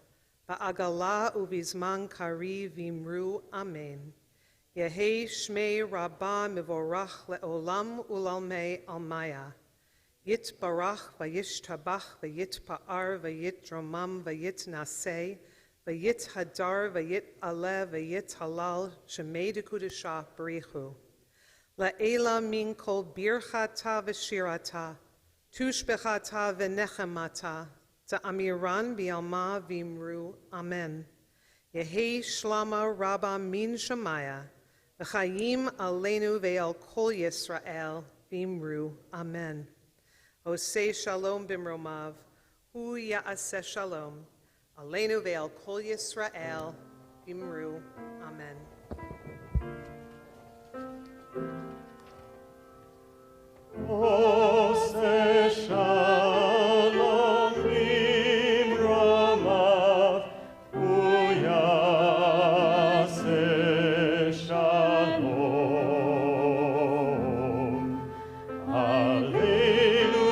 ba'agala uv'izman kari v'imru amen. Yehei shmei rabbah mivorach le'olam ulalmei almaya. Yit barach v'yish tabach v'yit pa'ar v'yit dromam v'yit naseh v'yit hadar v'yit aleh v'yit halal shemei dekudesha barichu. La'ela min kol birchata v'shirata tushbechata v'nechemata ta'amiran bi'alma v'imru amen. Yehei shlama rabba min shemaya v'chayim aleinu ve'al kol Yisrael v'imru amen. Oseh shalom bimromav, hu ya'aseh shalom, aleinu ve'al kol Yisrael, v'imru, amen. Oseh shalom bimromav, hu ya'aseh shalom, aleinu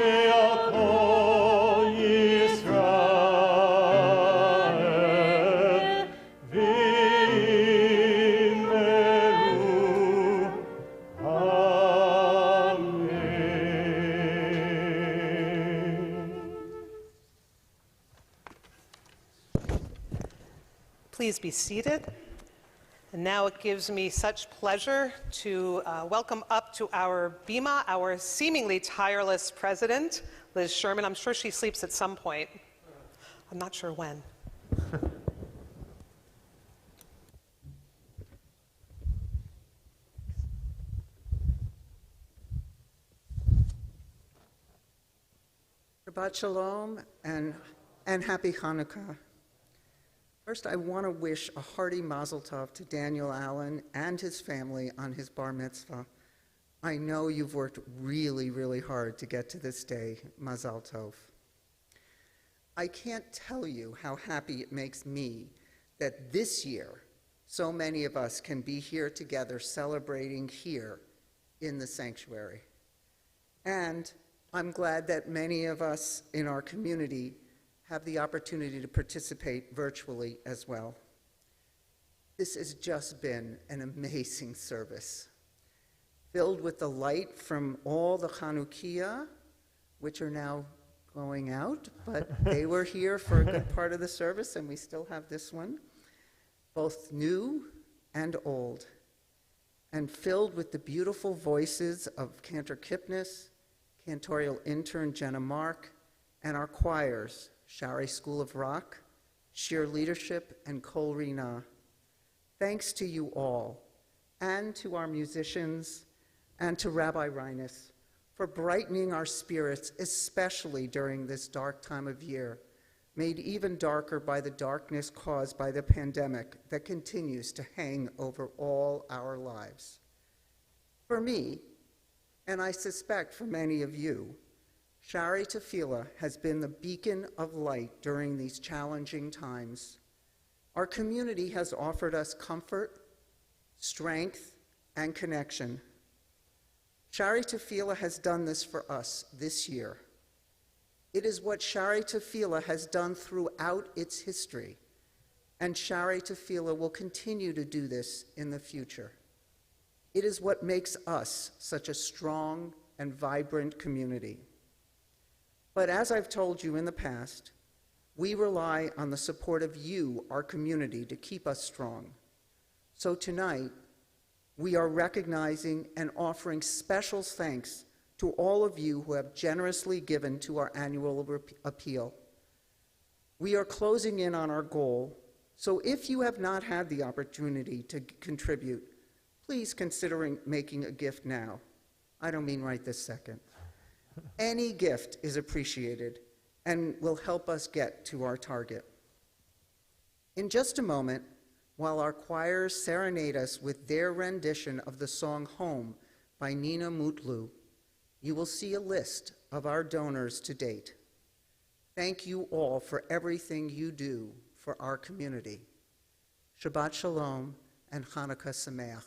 ve'al kol Yisrael, v'imru, amen. Please be seated. And now it gives me such pleasure to welcome up to our bima, our seemingly tireless president, Liz Sherman. I'm sure she sleeps at some point. I'm not sure when. Shabbat Shalom and happy Hanukkah. First, I want to wish a hearty Mazel Tov to Daniel Allen and his family on his bar mitzvah. I know you've worked really, really hard to get to this day. Mazel Tov. I can't tell you how happy it makes me that this year so many of us can be here together celebrating here in the sanctuary. And I'm glad that many of us in our community have the opportunity to participate virtually as well. This has just been an amazing service, filled with the light from all the Chanukiah, which are now going out, but they were here for a good part of the service, and we still have this one, both new and old, and filled with the beautiful voices of Cantor Kipnis, cantorial intern Jenna Mark, and our choirs, Shari School of Rock, Sheer Leadership, and Kol Rina. Thanks to you all, and to our musicians, and to Rabbi Reines for brightening our spirits, especially during this dark time of year, made even darker by the darkness caused by the pandemic that continues to hang over all our lives. For me, and I suspect for many of you, Shari Tefillah has been the beacon of light during these challenging times. Our community has offered us comfort, strength, and connection. Shari Tefillah has done this for us this year. It is what Shari Tefillah has done throughout its history, and Shari Tefillah will continue to do this in the future. It is what makes us such a strong and vibrant community. But as I've told you in the past, we rely on the support of you, our community, to keep us strong. So tonight, we are recognizing and offering special thanks to all of you who have generously given to our annual appeal. We are closing in on our goal, so if you have not had the opportunity to contribute, please consider making a gift now. I don't mean right this second. Any gift is appreciated and will help us get to our target. In just a moment, while our choirs serenade us with their rendition of the song Home by Nina Mutlu, you will see a list of our donors to date. Thank you all for everything you do for our community. Shabbat Shalom and Hanukkah Sameach.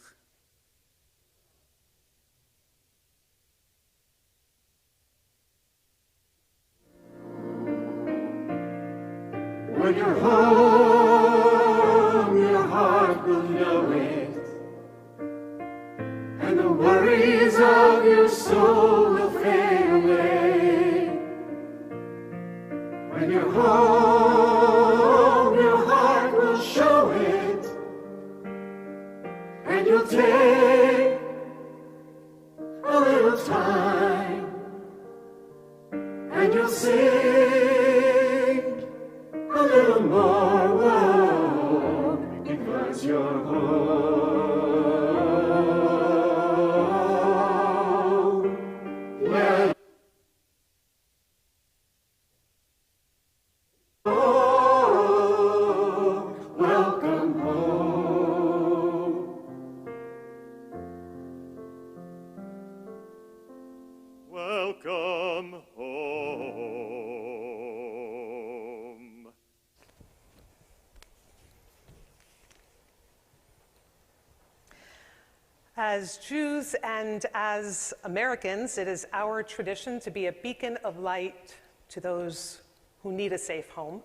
When you're home, your heart will know it, and the worries of your soul will fade away. When you're home, your heart will show it, and you'll take a little time, and you'll sing a little more, whoa, because you're home. Yeah. Oh, welcome home. Welcome home. As Jews and as Americans, it is our tradition to be a beacon of light to those who need a safe home.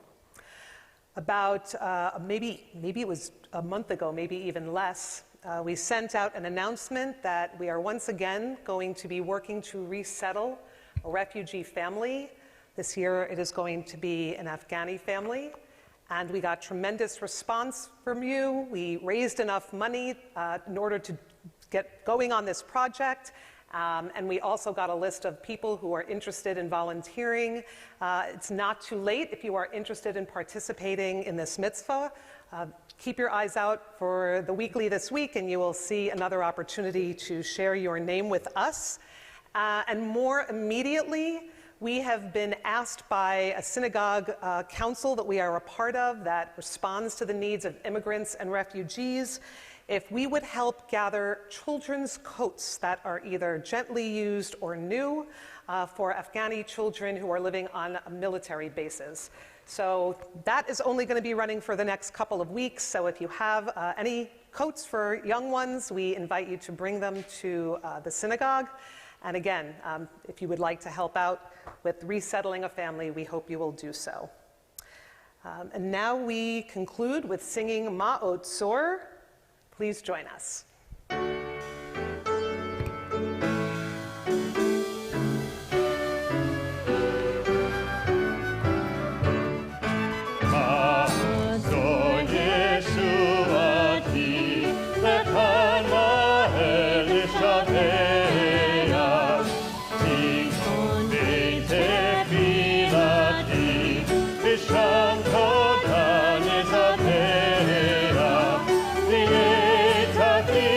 About maybe it was a month ago, maybe even less, we sent out an announcement that we are once again going to be working to resettle a refugee family. This year it is going to be an Afghani family. And we got tremendous response from you. We raised enough money in order to get going on this project. And we also got a list of people who are interested in volunteering. It's not too late if you are interested in participating in this mitzvah. Keep your eyes out for the weekly this week, and you will see another opportunity to share your name with us. And more immediately, we have been asked by a synagogue council that we are a part of that responds to the needs of immigrants and refugees if we would help gather children's coats that are either gently used or new for Afghani children who are living on military bases. So that is only going to be running for the next couple of weeks. So if you have any coats for young ones, we invite you to bring them to the synagogue. And again, if you would like to help out with resettling a family, we hope you will do so. And now we conclude with singing Ma'ot Tzor. Please join us. Thank you.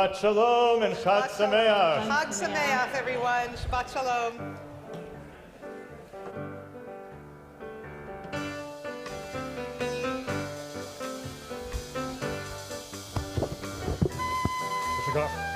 Shabbat Shalom and Chag Sameach. Chag Sameach, everyone. Shabbat Shalom. Beautiful.